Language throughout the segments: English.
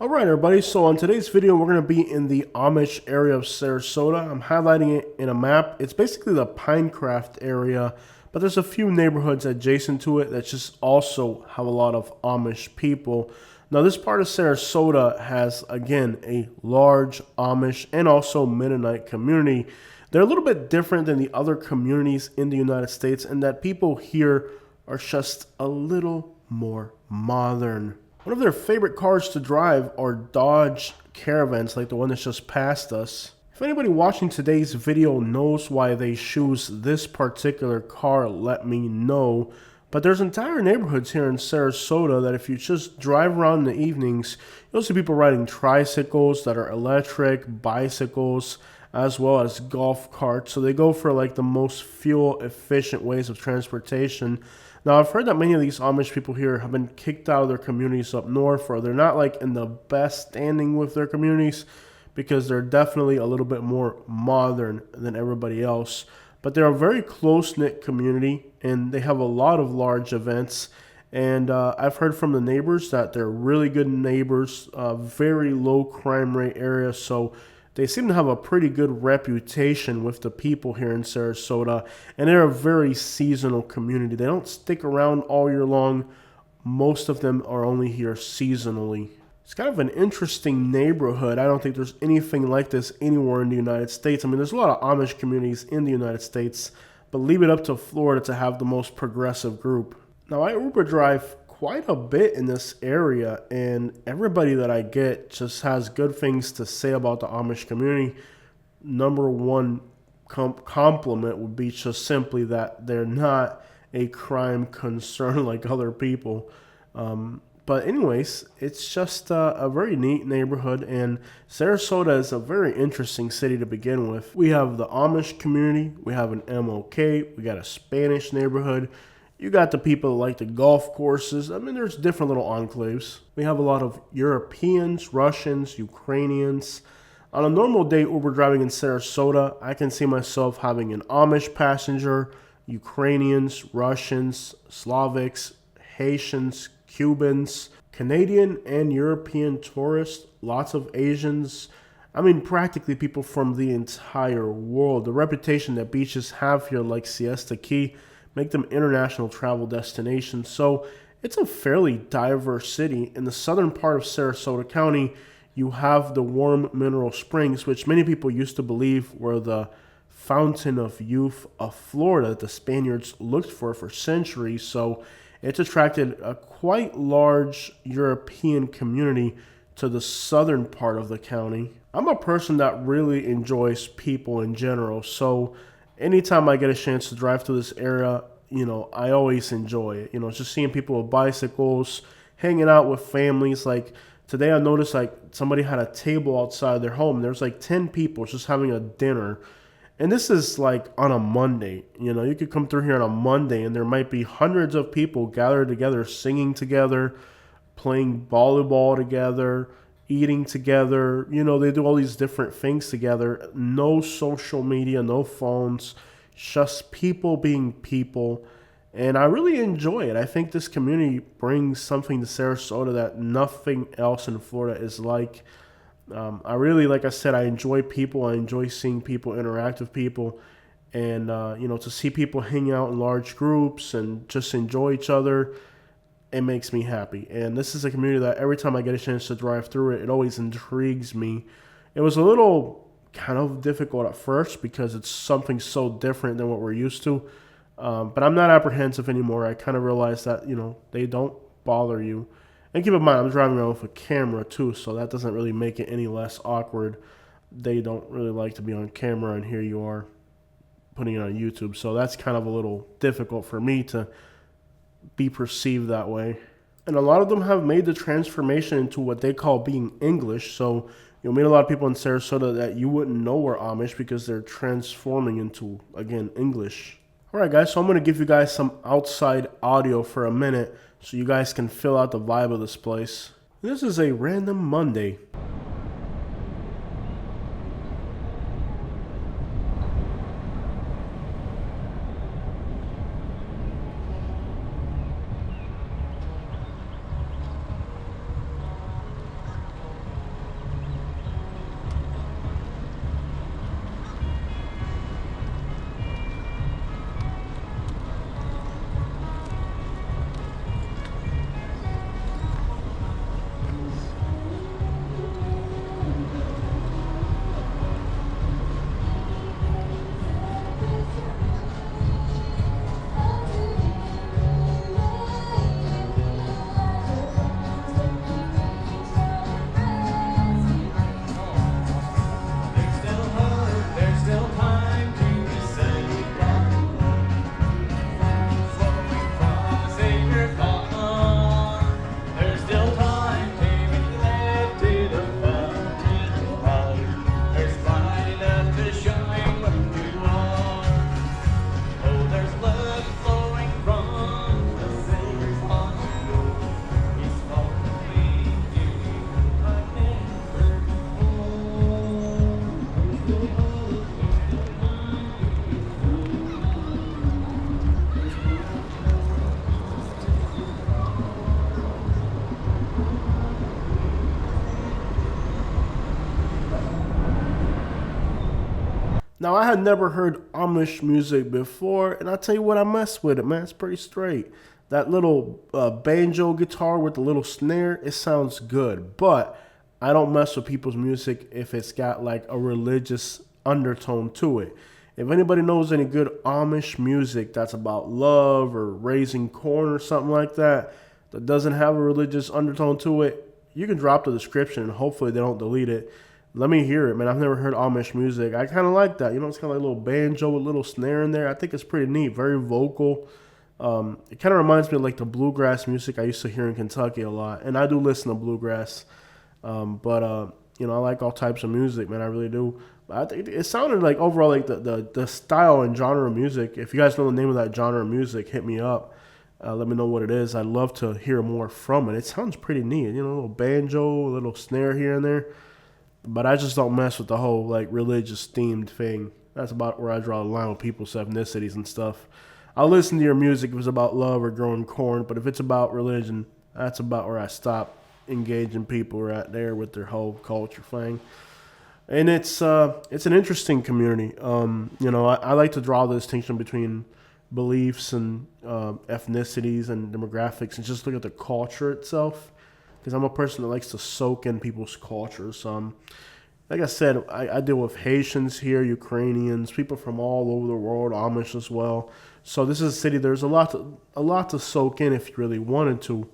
Alright everybody, so on today's video we're going to be in the Amish area of Sarasota. I'm highlighting it in a map. It's basically the Pinecraft area, but there's a few neighborhoods adjacent to it that just also have a lot of Amish people. Now this part of Sarasota has, again, a large Amish and also Mennonite community. They're a little bit different than the other communities in the United States in that people here are just a little more modern. One of their favorite cars to drive are Dodge Caravans like the one that's just passed us. If anybody watching today's video knows why they choose this particular car, let me know. But there's entire neighborhoods here in Sarasota that if you just drive around in the evenings, you'll see people riding tricycles that are electric, bicycles, as well as golf carts. So they go for like the most fuel efficient ways of transportation. Now, I've heard that many of these Amish people here have been kicked out of their communities up north, or they're not like in the best standing with their communities because they're definitely a little bit more modern than everybody else. But they're a very close-knit community, and they have a lot of large events. And I've heard from the neighbors that they're really good neighbors, very low crime rate area, so they seem to have a pretty good reputation with the people here in Sarasota, and they're a very seasonal community. They don't stick around all year long. Most of them are only here seasonally. It's kind of an interesting neighborhood. I don't think there's anything like this anywhere in the United States. I mean, there's a lot of Amish communities in the United States, but leave it up to Florida to have the most progressive group. Now, I Uber drive quite a bit in this area, and everybody that I get just has good things to say about the Amish community. Number one compliment would be just simply that they're not a crime concern like other people. But anyways, it's just a very neat neighborhood, and Sarasota is a very interesting city to begin with. We have the Amish community, we have an MOK, we got a Spanish neighborhood. You got the people that like the golf courses. I mean, there's different little enclaves. We have a lot of Europeans, Russians, Ukrainians. On a normal day Uber driving in Sarasota, I can see myself having an Amish passenger, Ukrainians, Russians, Slavics, Haitians, Cubans, Canadian and European tourists, lots of Asians. I mean, practically people from the entire world. The reputation that beaches have here, like Siesta Key, make them international travel destinations. So it's a fairly diverse city. In the southern part of Sarasota County, you have the warm mineral springs, which many people used to believe were the fountain of youth of Florida that the Spaniards looked for centuries. So it's attracted a quite large European community to the southern part of the county. I'm a person that really enjoys people in general, so anytime I get a chance to drive through this area, I always enjoy it. Just seeing people with bicycles, hanging out with families. Like today I noticed like somebody had a table outside their home. There's like 10 people just having a dinner. And this is like on a Monday. You could come through here on a Monday and there might be hundreds of people gathered together, singing together, playing volleyball together, eating together. They do all these different things together. No social media, no phones, just people being people. And I really enjoy it. I think this community brings something to Sarasota that nothing else in Florida is like. I really, like I said, I enjoy people. I enjoy seeing people interact with people. And, to see people hang out in large groups and just enjoy each other, it makes me happy. And this is a community that every time I get a chance to drive through it, it always intrigues me. It was a little kind of difficult at first because it's something so different than what we're used to. But I'm not apprehensive anymore. I kind of realize that, they don't bother you. And keep in mind, I'm driving around with a camera too, so that doesn't really make it any less awkward. They don't really like to be on camera, and here you are putting it on YouTube. So that's kind of a little difficult for me to be perceived that way. And a lot of them have made the transformation into what they call being English. So you'll meet a lot of people in Sarasota that you wouldn't know were Amish because they're transforming into, again, English. Alright guys, so I'm going to give you guys some outside audio for a minute so you guys can fill out the vibe of this place. This is a random Monday. Now, I had never heard Amish music before, and I tell you what, I mess with it, man. It's pretty straight. That little banjo guitar with the little snare, it sounds good. But I don't mess with people's music if it's got like a religious undertone to it. If anybody knows any good Amish music that's about love or raising corn or something like that, that doesn't have a religious undertone to it, you can drop the description and hopefully they don't delete it. Let me hear it, man. I've never heard Amish music. I kind of like that. You know, it's kind of like a little banjo with a little snare in there. I think it's pretty neat, very vocal. It kind of reminds me of like the bluegrass music I used to hear in Kentucky a lot. And I do listen to bluegrass. But you know, I like all types of music, man. I really do. But I think it sounded like overall like the style and genre of music. If you guys know the name of that genre of music, hit me up. Let me know what it is. I'd love to hear more from it. It sounds pretty neat. You know, a little banjo, a little snare here and there. But I just don't mess with the whole like religious themed thing. That's about where I draw the line with people's ethnicities and stuff. I'll listen to your music if it's about love or growing corn, but if it's about religion, that's about where I stop engaging people right there with their whole culture thing. And it's an interesting community. You know, I like to draw the distinction between beliefs and ethnicities and demographics and just look at the culture itself. Because I'm a person that likes to soak in people's cultures. Like I said, I deal with Haitians here, Ukrainians, people from all over the world, Amish as well. So this is a city. There's a lot to soak in if you really wanted to.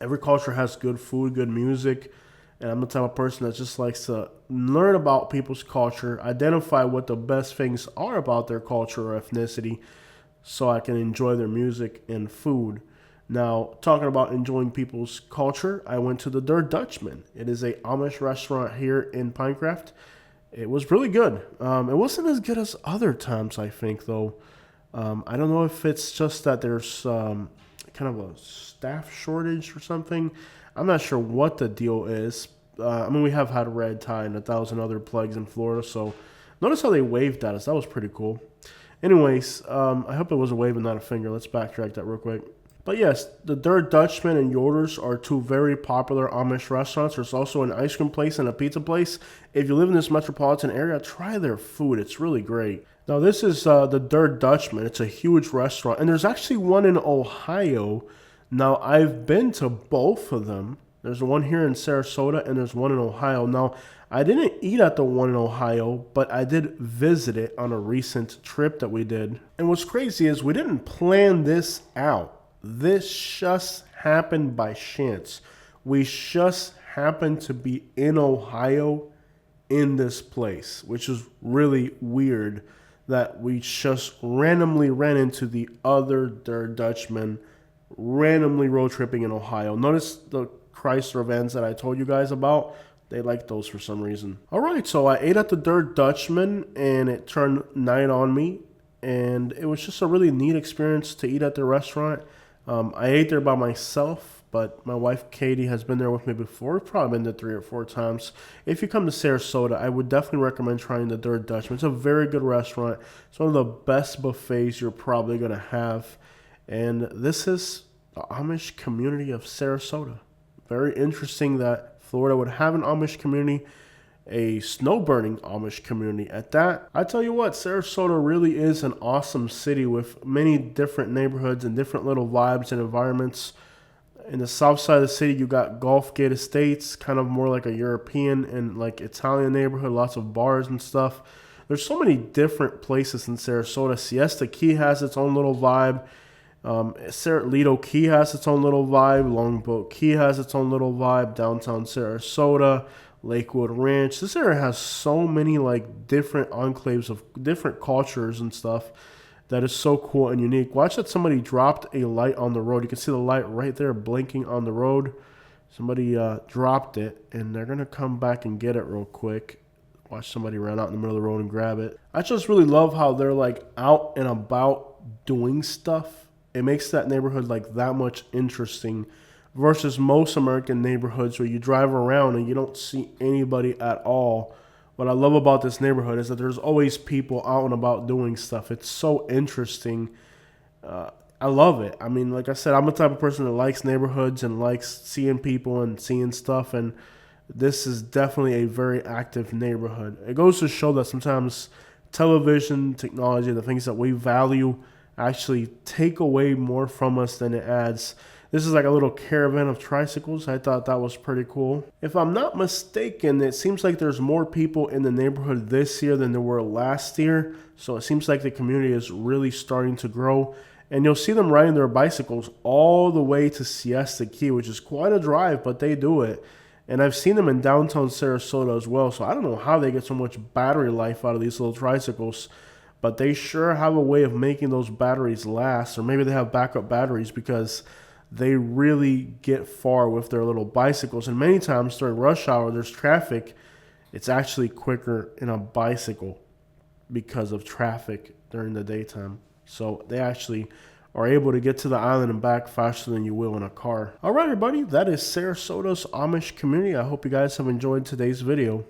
Every culture has good food, good music, and I'm the type of person that just likes to learn about people's culture, identify what the best things are about their culture or ethnicity, so I can enjoy their music and food. Now, talking about enjoying people's culture, I went to the Dutchman. It is a Amish restaurant here in Pinecraft. It was really good. It wasn't as good as other times, I think, though. I don't know if it's just that there's kind of a staff shortage or something. I'm not sure what the deal is. I mean, we have had red tide and 1,000 other plagues in Florida, so notice how they waved at us. That was pretty cool. Anyways, I hope it was a wave and not a finger. Let's backtrack that real quick. But yes, the Dutchman and Yoder's are two very popular Amish restaurants. There's also an ice cream place and a pizza place. If you live in this metropolitan area, try their food. It's really great. Now, this is the Dutchman. It's a huge restaurant. And there's actually one in Ohio. Now, I've been to both of them. There's one here in Sarasota and there's one in Ohio. Now, I didn't eat at the one in Ohio, but I did visit it on a recent trip that we did. And what's crazy is we didn't plan this out. This just happened by chance. We just happened to be in Ohio in this place, which is really weird that we just randomly ran into the other Dutchman, randomly road tripping in Ohio. Notice the Chrysler vans that I told you guys about. They like those for some reason. All right, so I ate at the Dutchman and it turned night on me. And it was just a really neat experience to eat at the restaurant. I ate there by myself, but my wife Katie has been there with me before. We've probably been there 3 or 4 times. If you come to Sarasota, I would definitely recommend trying the Dutchman. It's a very good restaurant. It's one of the best buffets you're probably going to have. And this is the Amish community of Sarasota. Very interesting that Florida would have an Amish community, a snowbirding Amish community at that. I tell you what, Sarasota really is an awesome city with many different neighborhoods and different little vibes and environments. In the south side of the city, you got Gulf Gate Estates, kind of more like a European and like Italian neighborhood, lots of bars and stuff. There's so many different places in Sarasota. Siesta Key has its own little vibe. Lido Key has its own little vibe. Longboat Key has its own little vibe. Downtown Sarasota, Lakewood Ranch. This area has so many like different enclaves of different cultures and stuff that is so cool and unique. Watch that somebody dropped a light on the road. You can see the light right there blinking on the road. Somebody dropped it and they're going to come back and get it real quick. Watch somebody run out in the middle of the road and grab it. I just really love how they're like out and about doing stuff. It makes that neighborhood like that much interesting versus most American neighborhoods where you drive around and you don't see anybody at all. What I love about this neighborhood is that there's always people out and about doing stuff. It's so interesting. I love it. I mean, like I said, I'm the type of person that likes neighborhoods and likes seeing people and seeing stuff, and this is definitely a very active neighborhood. It goes to show that sometimes television, technology, the things that we value actually take away more from us than it adds. This is like a little caravan of tricycles. I thought that was pretty cool. If I'm not mistaken, it seems like there's more people in the neighborhood this year than there were last year. So it seems like the community is really starting to grow. And you'll see them riding their bicycles all the way to Siesta Key, which is quite a drive, but they do it. And I've seen them in downtown Sarasota as well. So I don't know how they get so much battery life out of these little tricycles. But they sure have a way of making those batteries last. Or maybe they have backup batteries, because they really get far with their little bicycles. And many times during rush hour, there's traffic. It's actually quicker in a bicycle because of traffic during the daytime. So they actually are able to get to the island and back faster than you will in a car. All right, everybody, that is Sarasota's Amish community. I hope you guys have enjoyed today's video.